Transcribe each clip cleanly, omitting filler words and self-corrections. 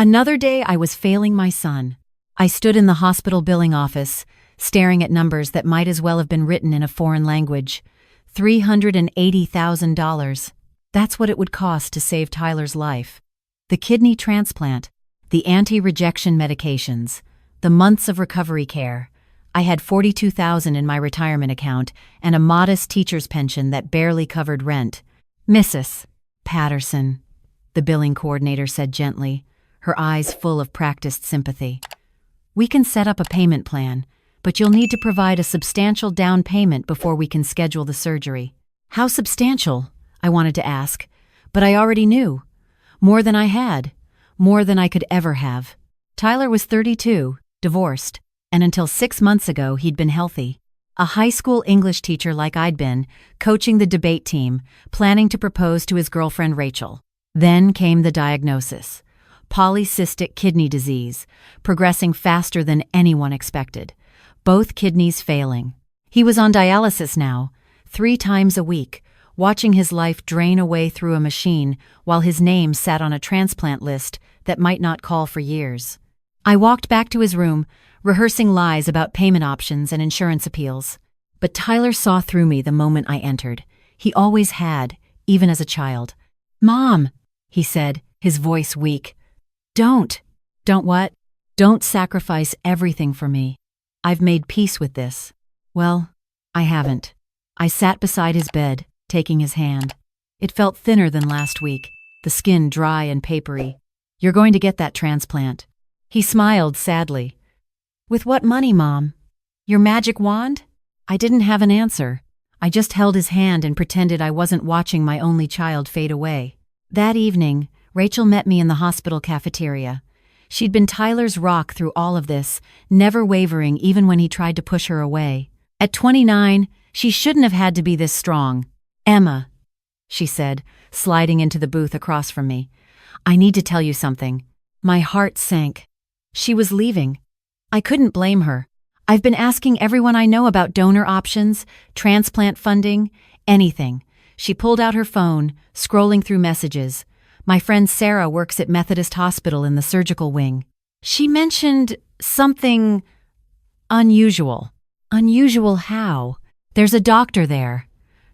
Another day I was failing my son. I stood in the hospital billing office, staring at numbers that might as well have been written in a foreign language. $380,000. That's what it would cost to save Tyler's life. The kidney transplant, the anti-rejection medications, the months of recovery care. I had $42,000 in my retirement account and a modest teacher's pension that barely covered rent. "Mrs. Patterson," the billing coordinator said gently, her eyes full of practiced sympathy. "We can set up a payment plan, but you'll need to provide a substantial down payment before we can schedule the surgery." How substantial? I wanted to ask, but I already knew. More than I had, more than I could ever have. Tyler was 32, divorced, and until 6 months ago he'd been healthy. A high school English teacher like I'd been, coaching the debate team, planning to propose to his girlfriend Rachel. Then came the diagnosis: polycystic kidney disease, progressing faster than anyone expected. Both kidneys failing. He was on dialysis now, 3 times a week, watching his life drain away through a machine while his name sat on a transplant list that might not call for years. I walked back to his room, rehearsing lies about payment options and insurance appeals. But Tyler saw through me the moment I entered. He always had, even as a child. "Mom," he said, his voice weak. Don't what? Don't sacrifice everything for me. I've made peace with this." Well, I haven't. I sat beside his bed, taking his hand. It felt thinner than last week, the skin dry and papery. "You're going to get that transplant." He smiled sadly. "With what money, Mom? Your magic wand?" I didn't have an answer. I just held his hand and pretended I wasn't watching my only child fade away. That evening, Rachel met me in the hospital cafeteria. She'd been Tyler's rock through all of this, never wavering even when he tried to push her away. At 29, she shouldn't have had to be this strong. "Emma," she said, sliding into the booth across from me, "I need to tell you something." My heart sank. She was leaving. I couldn't blame her. I've been asking everyone I know about donor options, transplant funding, anything. She pulled out her phone, scrolling through messages. My friend Sarah works at Methodist Hospital in the surgical wing. She mentioned something unusual. Unusual how? There's a doctor there.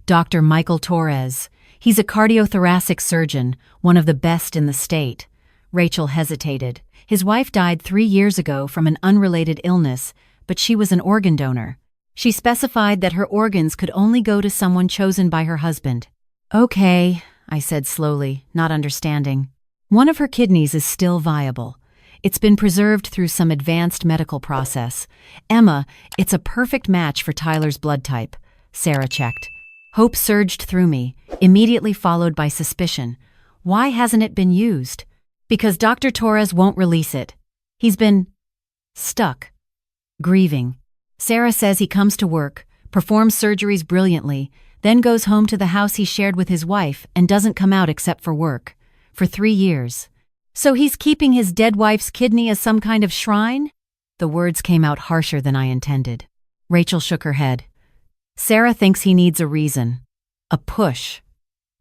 Dr. Michael Torres. He's a cardiothoracic surgeon, one of the best in the state. Rachel hesitated. His wife died 3 years ago from an unrelated illness, but she was an organ donor. She specified that her organs could only go to someone chosen by her husband. "Okay," I said slowly, not understanding. "One of her kidneys is still viable. It's been preserved through some advanced medical process. Emma, it's a perfect match for Tyler's blood type." Sarah checked. Hope surged through me, immediately followed by suspicion. Why hasn't it been used? Because Dr. Torres won't release it. He's been stuck. Grieving. Sarah says he comes to work, performs surgeries brilliantly, then goes home to the house he shared with his wife and doesn't come out except for work. For 3 years. So he's keeping his dead wife's kidney as some kind of shrine? The words came out harsher than I intended. Rachel shook her head. Sarah thinks he needs a reason. A push.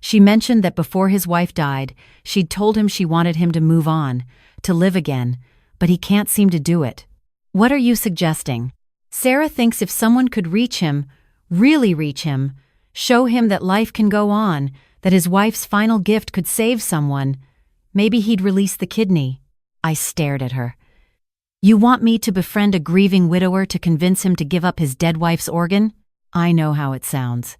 She mentioned that before his wife died, she'd told him she wanted him to move on, to live again, but he can't seem to do it. What are you suggesting? Sarah thinks if someone could reach him, really reach him, show him that life can go on, that his wife's final gift could save someone, maybe he'd release the kidney. I stared at her. You want me to befriend a grieving widower to convince him to give up his dead wife's organ? I know how it sounds.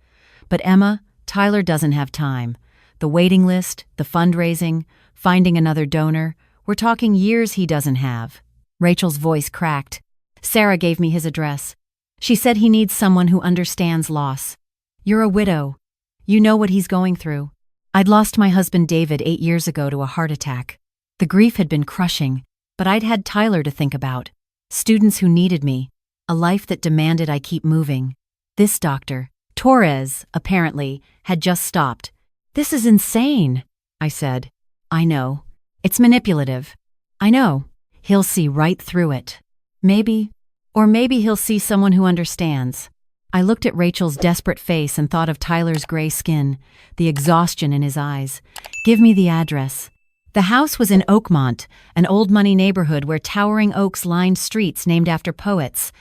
But Emma, Tyler doesn't have time. The waiting list, the fundraising, finding another donor, we're talking years he doesn't have. Rachel's voice cracked. Sarah gave me his address. She said he needs someone who understands loss. You're a widow. You know what he's going through. I'd lost my husband David 8 years ago to a heart attack. The grief had been crushing, but I'd had Tyler to think about. Students who needed me. A life that demanded I keep moving. This doctor, Torres, apparently, had just stopped. This is insane, I said. I know. It's manipulative. I know. He'll see right through it. Maybe he'll see someone who understands. I looked at Rachel's desperate face and thought of Tyler's gray skin, the exhaustion in his eyes. Give me the address. The house was in Oakmont, an old money neighborhood where towering oaks lined streets named after poets.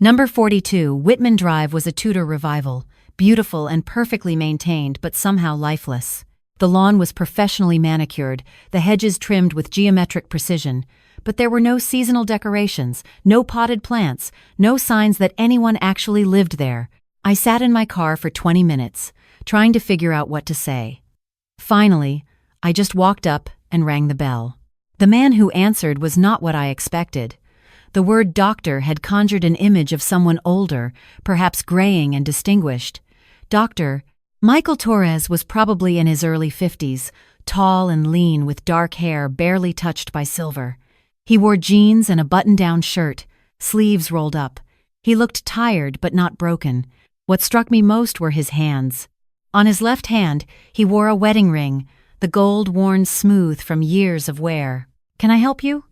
Number 42, Whitman Drive, was a Tudor revival, beautiful and perfectly maintained but somehow lifeless. The lawn was professionally manicured, the hedges trimmed with geometric precision, but there were no seasonal decorations, no potted plants, no signs that anyone actually lived there. I sat in my car for 20 minutes, trying to figure out what to say. Finally, I just walked up and rang the bell. The man who answered was not what I expected. The word doctor had conjured an image of someone older, perhaps graying and distinguished. Dr. Michael Torres was probably in his early 50s, tall and lean with dark hair barely touched by silver. He wore jeans and a button-down shirt, sleeves rolled up. He looked tired but not broken. What struck me most were his hands. On his left hand, he wore a wedding ring, the gold worn smooth from years of wear. "Can I help you?"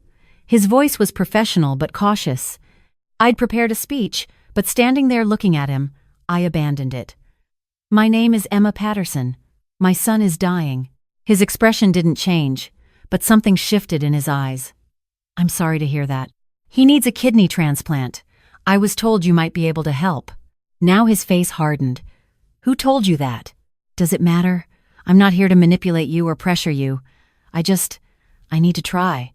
His voice was professional but cautious. I'd prepared a speech, but standing there looking at him, I abandoned it. "My name is Emma Patterson. My son is dying." His expression didn't change, but something shifted in his eyes. "I'm sorry to hear that. He needs a kidney transplant. I was told you might be able to help." Now his face hardened. "Who told you that?" "Does it matter? I'm not here to manipulate you or pressure you. I need to try."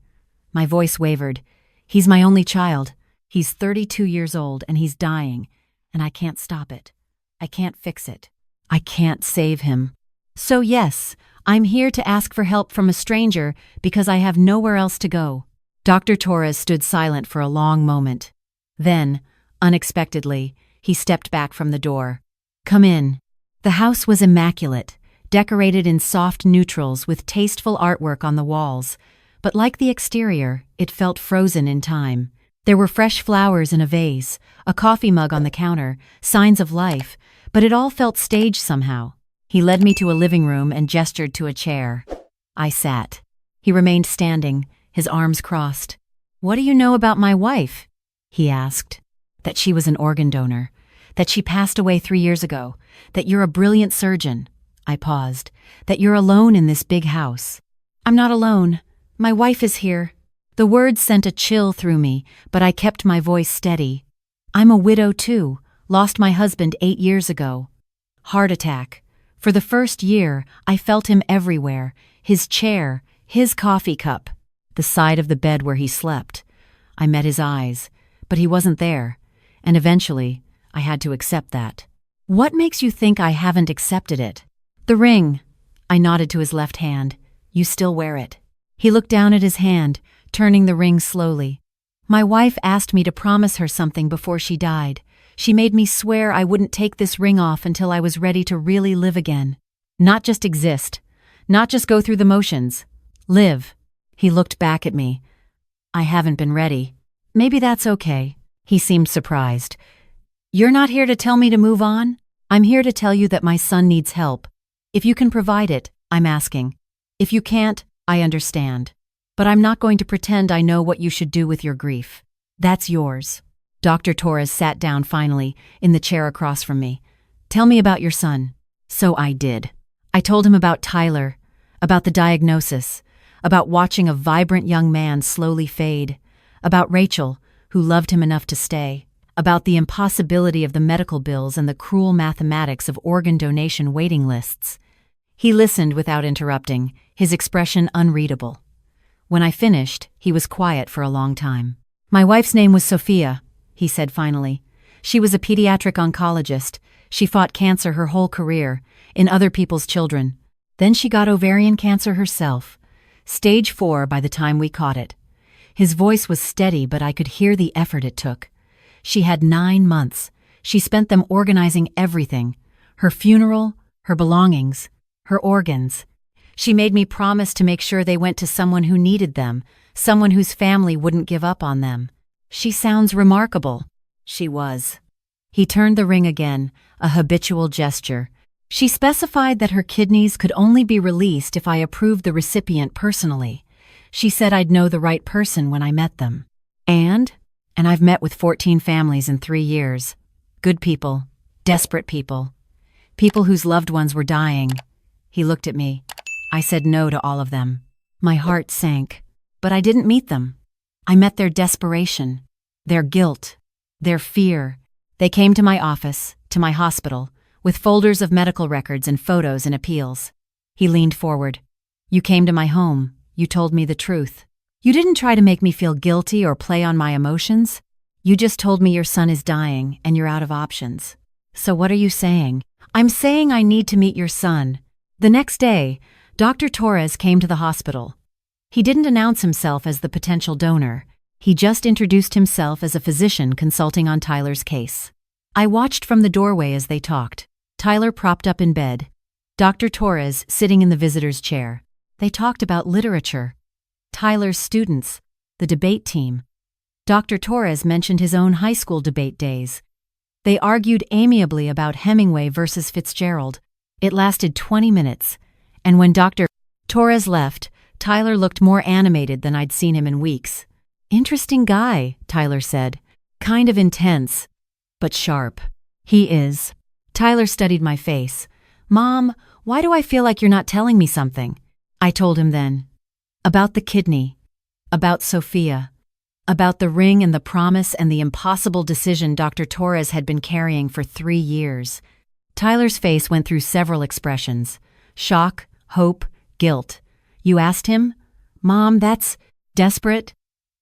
My voice wavered. "He's my only child. He's 32 years old and he's dying, and I can't stop it. I can't fix it. I can't save him. So yes, I'm here to ask for help from a stranger because I have nowhere else to go." Dr. Torres stood silent for a long moment. Then, unexpectedly, he stepped back from the door. "Come in." The house was immaculate, decorated in soft neutrals with tasteful artwork on the walls, but like the exterior, it felt frozen in time. There were fresh flowers in a vase, a coffee mug on the counter, signs of life, but it all felt staged somehow. He led me to a living room and gestured to a chair. I sat. He remained standing, his arms crossed. "What do you know about my wife?" he asked. "That she was an organ donor, that she passed away 3 years ago, that you're a brilliant surgeon." I paused. "That you're alone in this big house." "I'm not alone. My wife is here." The words sent a chill through me, but I kept my voice steady. "I'm a widow too, lost my husband 8 years ago. Heart attack. For the first year, I felt him everywhere, his chair, his coffee cup, the side of the bed where he slept. I met his eyes, but he wasn't there, and eventually, I had to accept that." "What makes you think I haven't accepted it?" "The ring." I nodded to his left hand. "You still wear it." He looked down at his hand, turning the ring slowly. "My wife asked me to promise her something before she died. She made me swear I wouldn't take this ring off until I was ready to really live again. Not just exist. Not just go through the motions. Live." He looked back at me. "I haven't been ready." "Maybe that's okay." He seemed surprised. "You're not here to tell me to move on? I'm here to tell you that my son needs help. If you can provide it, I'm asking. If you can't, I understand. But I'm not going to pretend I know what you should do with your grief. That's yours." Dr. Torres sat down finally, in the chair across from me. "Tell me about your son." So I did. I told him about Tyler, about the diagnosis, about watching a vibrant young man slowly fade, about Rachel, who loved him enough to stay, about the impossibility of the medical bills and the cruel mathematics of organ donation waiting lists. He listened without interrupting, his expression unreadable. When I finished, he was quiet for a long time. "My wife's name was Sophia," he said finally. "She was a pediatric oncologist. She fought cancer her whole career, in other people's children. Then she got ovarian cancer herself. Stage 4 by the time we caught it." His voice was steady, but I could hear the effort it took. "She had 9 months. She spent them organizing everything. Her funeral, her belongings, her organs. She made me promise to make sure they went to someone who needed them, someone whose family wouldn't give up on them. She sounds remarkable." She was. He turned the ring again, a habitual gesture. "She specified that her kidneys could only be released if I approved the recipient personally. She said I'd know the right person when I met them. And I've met with 14 families in 3 years. Good people, desperate people, people whose loved ones were dying." He looked at me. "I said no to all of them." My heart sank. But I didn't meet them. I met their desperation, their guilt, their fear. They came to my office, to my hospital, with folders of medical records and photos and appeals. He leaned forward. You came to my home. You told me the truth. You didn't try to make me feel guilty or play on my emotions. You just told me your son is dying and you're out of options. So what are you saying? I'm saying I need to meet your son. The next day, Dr. Torres came to the hospital. He didn't announce himself as the potential donor. He just introduced himself as a physician consulting on Tyler's case. I watched from the doorway as they talked. Tyler propped up in bed. Dr. Torres sitting in the visitor's chair. They talked about literature. Tyler's students, the debate team. Dr. Torres mentioned his own high school debate days. They argued amiably about Hemingway versus Fitzgerald. It lasted 20 minutes, and when Dr. Torres left, Tyler looked more animated than I'd seen him in weeks. Interesting guy, Tyler said. Kind of intense, but sharp. He is. Tyler studied my face. Mom, why do I feel like you're not telling me something? I told him then. About the kidney. About Sophia. About the ring and the promise and the impossible decision Dr. Torres had been carrying for 3 years. Tyler's face went through several expressions. Shock, hope, guilt. You asked him? Mom, that's desperate?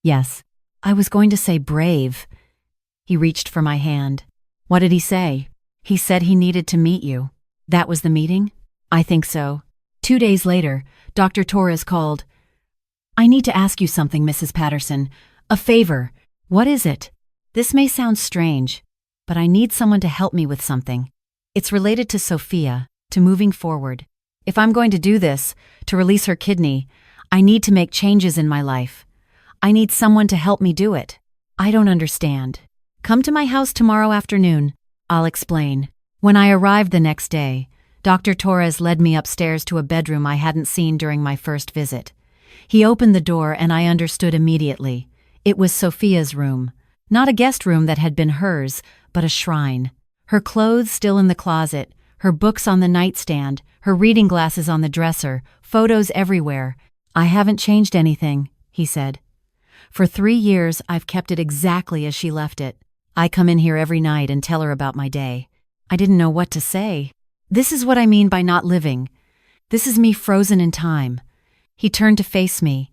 Yes. I was going to say brave. He reached for my hand. What did he say? He said he needed to meet you. That was the meeting? I think so. 2 days later, Dr. Torres called. I need to ask you something, Mrs. Patterson. A favor. What is it? This may sound strange, but I need someone to help me with something. It's related to Sophia, to moving forward. If I'm going to do this, to release her kidney, I need to make changes in my life. I need someone to help me do it. I don't understand. Come to my house tomorrow afternoon. I'll explain. When I arrived the next day, Dr. Torres led me upstairs to a bedroom I hadn't seen during my first visit. He opened the door and I understood immediately. It was Sophia's room. Not a guest room that had been hers, but a shrine. Her clothes still in the closet, her books on the nightstand, her reading glasses on the dresser, photos everywhere. I haven't changed anything, he said. For 3 years, I've kept it exactly as she left it. I come in here every night and tell her about my day. I didn't know what to say. This is what I mean by not living. This is me frozen in time. He turned to face me.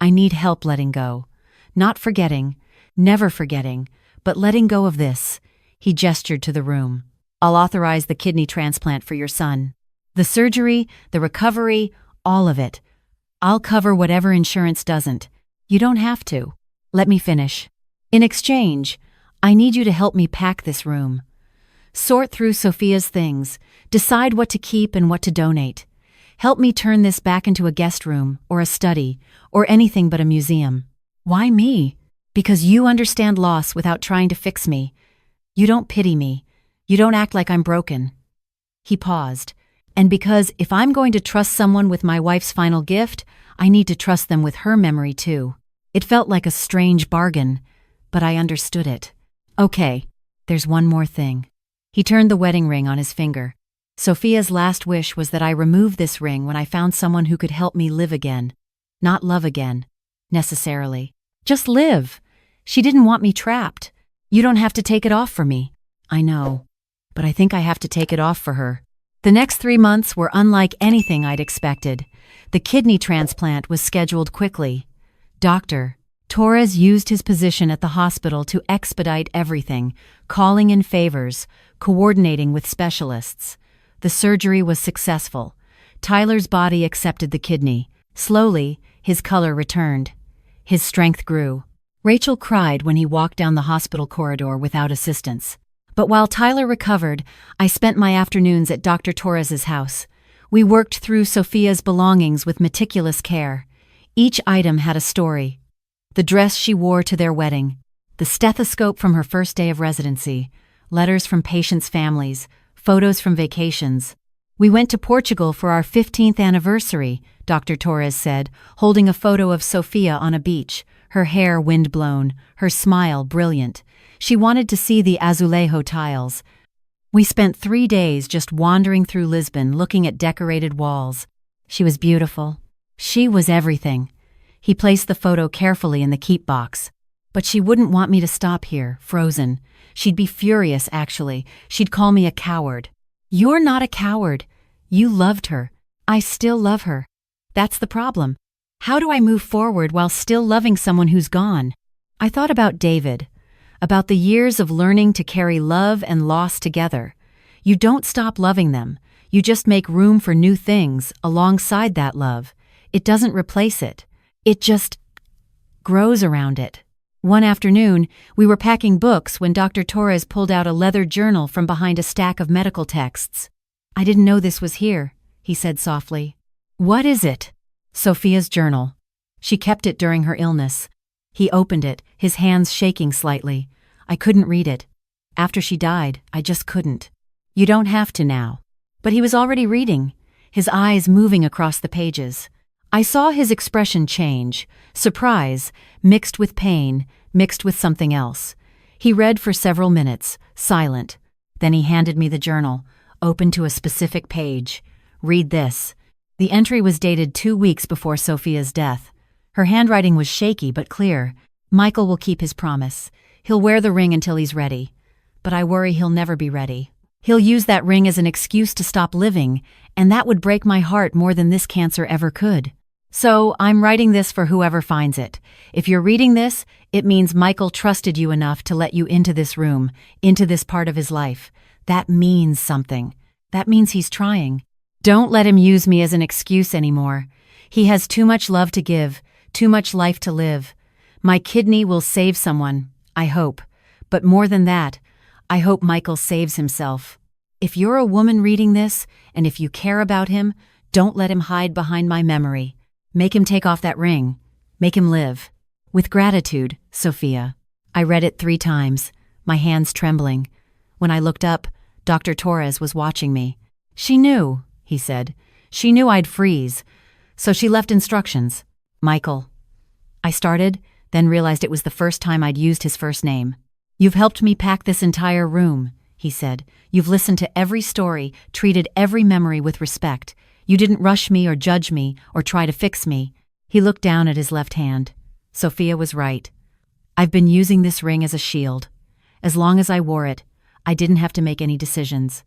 I need help letting go. Not forgetting, never forgetting, but letting go of this. He gestured to the room. I'll authorize the kidney transplant for your son. The surgery, the recovery, all of it. I'll cover whatever insurance doesn't. You don't have to. Let me finish. In exchange, I need you to help me pack this room. Sort through Sophia's things, decide what to keep and what to donate. Help me turn this back into a guest room, or a study, or anything but a museum. Why me? Because you understand loss without trying to fix me. You don't pity me. You don't act like I'm broken. He paused. And because if I'm going to trust someone with my wife's final gift, I need to trust them with her memory too. It felt like a strange bargain, but I understood it. Okay, there's one more thing. He turned the wedding ring on his finger. Sophia's last wish was that I remove this ring when I found someone who could help me live again. Not love again, necessarily. Just live. She didn't want me trapped. You don't have to take it off for me. I know, but I think I have to take it off for her. The next 3 months were unlike anything I'd expected. The kidney transplant was scheduled quickly. Dr. Torres used his position at the hospital to expedite everything, calling in favors, coordinating with specialists. The surgery was successful. Tyler's body accepted the kidney. Slowly, his color returned. His strength grew. Rachel cried when he walked down the hospital corridor without assistance. But while Tyler recovered, I spent my afternoons at Dr. Torres's house. We worked through Sophia's belongings with meticulous care. Each item had a story. The dress she wore to their wedding, the stethoscope from her first day of residency, letters from patients' families, photos from vacations. We went to Portugal for our 15th anniversary, Dr. Torres said, holding a photo of Sophia on a beach, her hair wind-blown, her smile brilliant. She wanted to see the azulejo tiles. We spent 3 days just wandering through Lisbon looking at decorated walls. She was beautiful. She was everything. He placed the photo carefully in the keep box. But she wouldn't want me to stop here, frozen. She'd be furious, actually. She'd call me a coward. You're not a coward. You loved her. I still love her. That's the problem. How do I move forward while still loving someone who's gone? I thought about David, about the years of learning to carry love and loss together. You don't stop loving them. You just make room for new things alongside that love. It doesn't replace it. It just grows around it. One afternoon, we were packing books when Dr. Torres pulled out a leather journal from behind a stack of medical texts. "I didn't know this was here," he said softly. "What is it?" "Sophia's journal. She kept it during her illness." He opened it, his hands shaking slightly. "I couldn't read it. After she died, I just couldn't." "You don't have to now." But he was already reading, his eyes moving across the pages. I saw his expression change, surprise, mixed with pain, mixed with something else. He read for several minutes, silent. Then he handed me the journal, open to a specific page. "Read this." The entry was dated 2 weeks before Sophia's death. Her handwriting was shaky but clear. "Michael will keep his promise. He'll wear the ring until he's ready. But I worry he'll never be ready. He'll use that ring as an excuse to stop living, and that would break my heart more than this cancer ever could. So I'm writing this for whoever finds it. If you're reading this, it means Michael trusted you enough to let you into this room, into this part of his life. That means something. That means he's trying. Don't let him use me as an excuse anymore. He has too much love to give, too much life to live. My kidney will save someone, I hope. But more than that, I hope Michael saves himself. If you're a woman reading this, and if you care about him, don't let him hide behind my memory. Make him take off that ring. Make him live. With gratitude, Sophia. I read it 3 times, my hands trembling. When I looked up, Dr. Torres was watching me. "She knew," he said. "She knew I'd freeze. So she left instructions. Michael." I started, then realized it was the first time I'd used his first name. "You've helped me pack this entire room," he said. "You've listened to every story, treated every memory with respect. You didn't rush me or judge me or try to fix me." He looked down at his left hand. Sophia was right. I've been using this ring as a shield. As long as I wore it, I didn't have to make any decisions.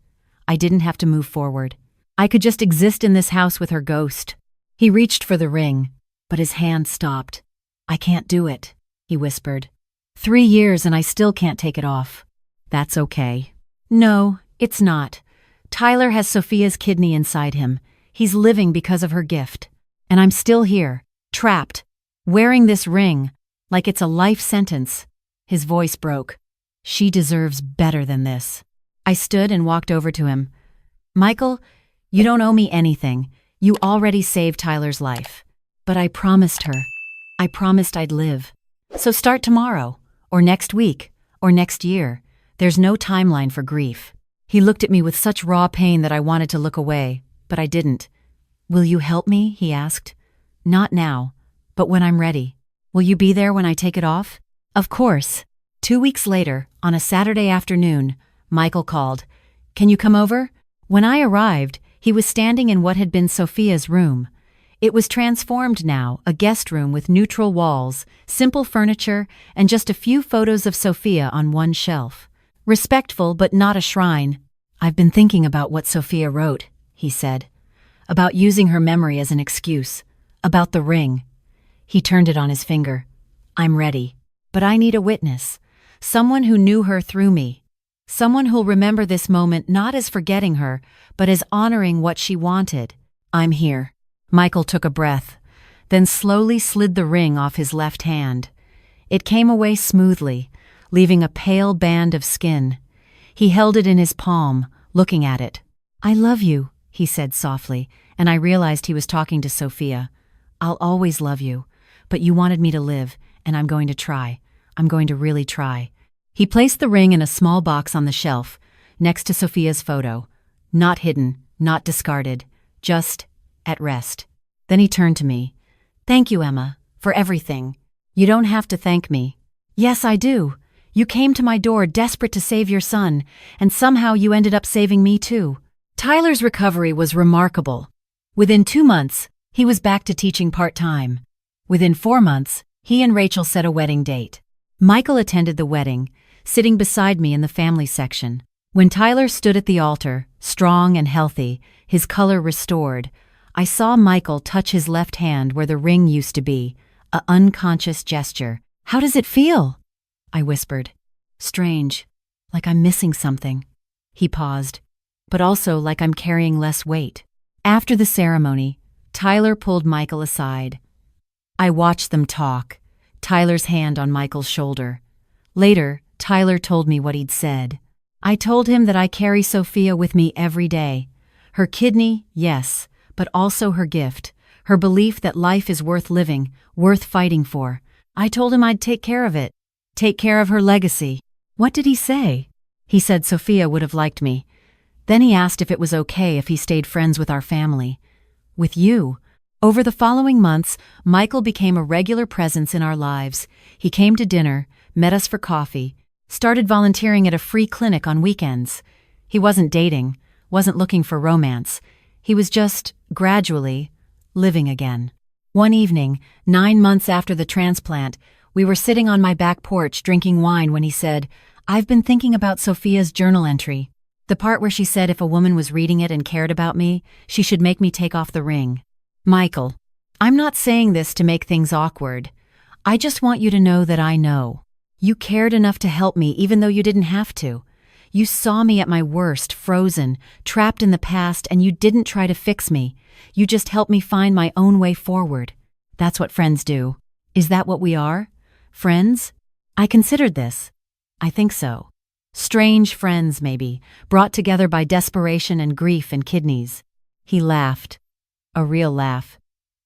I didn't have to move forward. I could just exist in this house with her ghost. He reached for the ring, but his hand stopped. "I can't do it," he whispered. 3 years and I still can't take it off. "That's okay." "No, it's not. Tyler has Sophia's kidney inside him. He's living because of her gift. And I'm still here, trapped, wearing this ring, like it's a life sentence." His voice broke. "She deserves better than this." I stood and walked over to him. "Michael, you don't owe me anything. You already saved Tyler's life. But I promised her. I promised I'd live. So start tomorrow, or next week, or next year. There's no timeline for grief." He looked at me with such raw pain that I wanted to look away, but I didn't. "Will you help me?" he asked. "Not now, but when I'm ready. Will you be there when I take it off?" "Of course." 2 weeks later, on a Saturday afternoon, Michael called. "Can you come over?" When I arrived, he was standing in what had been Sophia's room. It was transformed now, a guest room with neutral walls, simple furniture, and just a few photos of Sophia on one shelf. Respectful, but not a shrine. "I've been thinking about what Sophia wrote," he said. "About using her memory as an excuse. About the ring." He turned it on his finger. "I'm ready. But I need a witness. Someone who knew her through me. Someone who'll remember this moment not as forgetting her, but as honoring what she wanted. I'm here." Michael took a breath, then slowly slid the ring off his left hand. It came away smoothly, leaving a pale band of skin. He held it in his palm, looking at it. "I love you," he said softly, and I realized he was talking to Sophia. "I'll always love you, but you wanted me to live, and I'm going to try. I'm going to really try." He placed the ring in a small box on the shelf, next to Sophia's photo. Not hidden, not discarded, just at rest. Then he turned to me. "Thank you, Emma, for everything. You don't have to thank me." "Yes, I do. You came to my door desperate to save your son, and somehow you ended up saving me too." Tyler's recovery was remarkable. Within 2 months, He was back to teaching part-time. Within 4 months, he and Rachel set a wedding date. Michael attended the wedding, sitting beside me in the family section. When Tyler stood at the altar, strong and healthy, his color restored, I saw Michael touch his left hand where the ring used to be, an unconscious gesture. "How does it feel?" I whispered. "Strange, like I'm missing something." He paused, "but also like I'm carrying less weight." After the ceremony, Tyler pulled Michael aside. I watched them talk, Tyler's hand on Michael's shoulder. Later, Tyler told me what he'd said. "I told him that I carry Sophia with me every day. Her kidney, yes, but also her gift, her belief that life is worth living, worth fighting for. I told him I'd take care of it, take care of her legacy." "What did he say?" "He said Sophia would have liked me. Then he asked if it was okay if he stayed friends with our family. With you." Over the following months, Michael became a regular presence in our lives. He came to dinner, met us for coffee, started volunteering at a free clinic on weekends. He wasn't dating, wasn't looking for romance. He was just, gradually, living again. One evening, 9 months after the transplant, we were sitting on my back porch drinking wine when he said, "I've been thinking about Sophia's journal entry. The part where she said if a woman was reading it and cared about me, she should make me take off the ring." "Michael, I'm not saying this to make things awkward. I just want you to know that I know. You cared enough to help me even though you didn't have to. You saw me at my worst, frozen, trapped in the past, and you didn't try to fix me. You just helped me find my own way forward. That's what friends do. Is that what we are? Friends? I considered this. I think so. Strange friends, maybe, brought together by desperation and grief and kidneys." He laughed. A real laugh.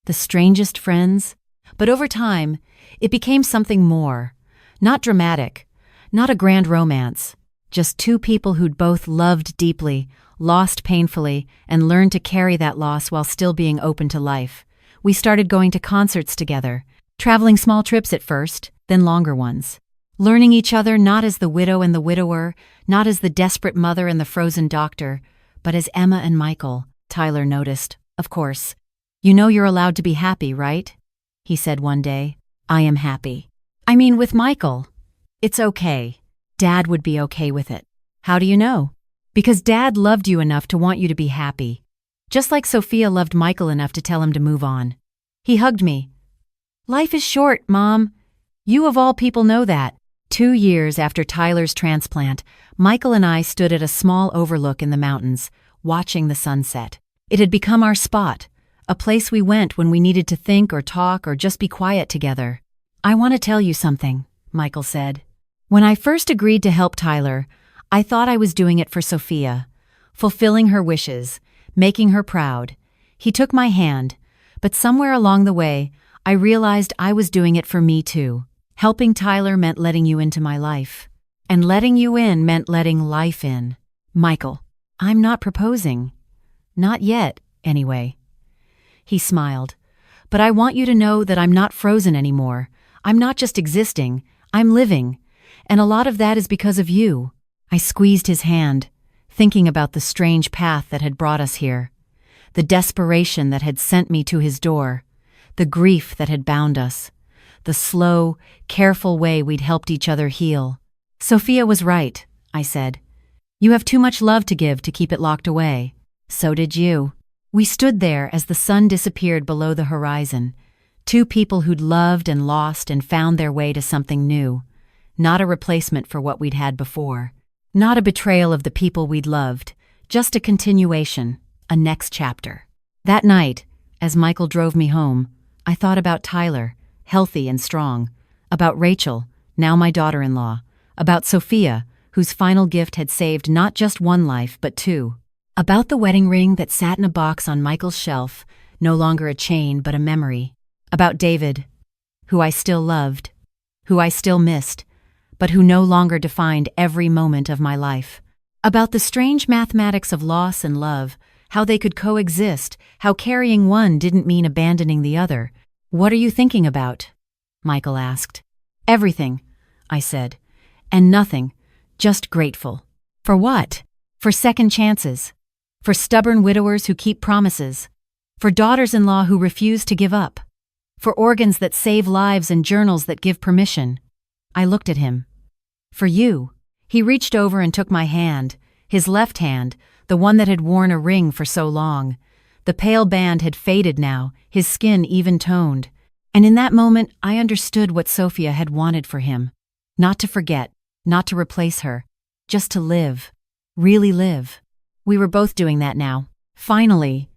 The strangest friends? But over time, it became something more. Not dramatic, not a grand romance. Just two people who'd both loved deeply, lost painfully, and learned to carry that loss while still being open to life. We started going to concerts together, traveling small trips at first, then longer ones. Learning each other not as the widow and the widower, not as the desperate mother and the frozen doctor, but as Emma and Michael. Tyler noticed. "Of course. You know you're allowed to be happy, right?" he said one day. "I am happy. I mean, with Michael. It's okay. Dad would be okay with it." "How do you know?" "Because Dad loved you enough to want you to be happy. Just like Sophia loved Michael enough to tell him to move on." He hugged me. "Life is short, Mom. You of all people know that." 2 years after Tyler's transplant, Michael and I stood at a small overlook in the mountains, watching the sunset. It had become our spot, a place we went when we needed to think or talk or just be quiet together. "I want to tell you something," Michael said. "When I first agreed to help Tyler, I thought I was doing it for Sophia, fulfilling her wishes, making her proud. He took my hand, but somewhere along the way, I realized I was doing it for me too. Helping Tyler meant letting you into my life. And letting you in meant letting life in." "Michael, I'm not proposing. Not yet, anyway." He smiled. "But I want you to know that I'm not frozen anymore. I'm not just existing, I'm living. And a lot of that is because of you." I squeezed his hand, thinking about the strange path that had brought us here, the desperation that had sent me to his door, the grief that had bound us, the slow, careful way we'd helped each other heal. "Sophia was right," I said. "You have too much love to give to keep it locked away. So did you." We stood there as the sun disappeared below the horizon, two people who'd loved and lost and found their way to something new, not a replacement for what we'd had before, not a betrayal of the people we'd loved, just a continuation, a next chapter. That night, as Michael drove me home, I thought about Tyler, healthy and strong, about Rachel, now my daughter-in-law, about Sophia, whose final gift had saved not just one life but two, about the wedding ring that sat in a box on Michael's shelf, no longer a chain but a memory, about David, who I still loved, who I still missed, but who no longer defined every moment of my life, about the strange mathematics of loss and love, how they could coexist, how carrying one didn't mean abandoning the other. "What are you thinking about?" Michael asked. "Everything," I said. "And nothing, just grateful." "For what?" "For second chances. For stubborn widowers who keep promises. For daughters-in-law who refuse to give up. For organs that save lives and journals that give permission. I looked at him. For you. He reached over and took my hand, his left hand, the one that had worn a ring for so long. The pale band had faded now, his skin even-toned. And in that moment, I understood what Sophia had wanted for him. Not to forget, not to replace her. Just to live. Really live. We were both doing that now. Finally,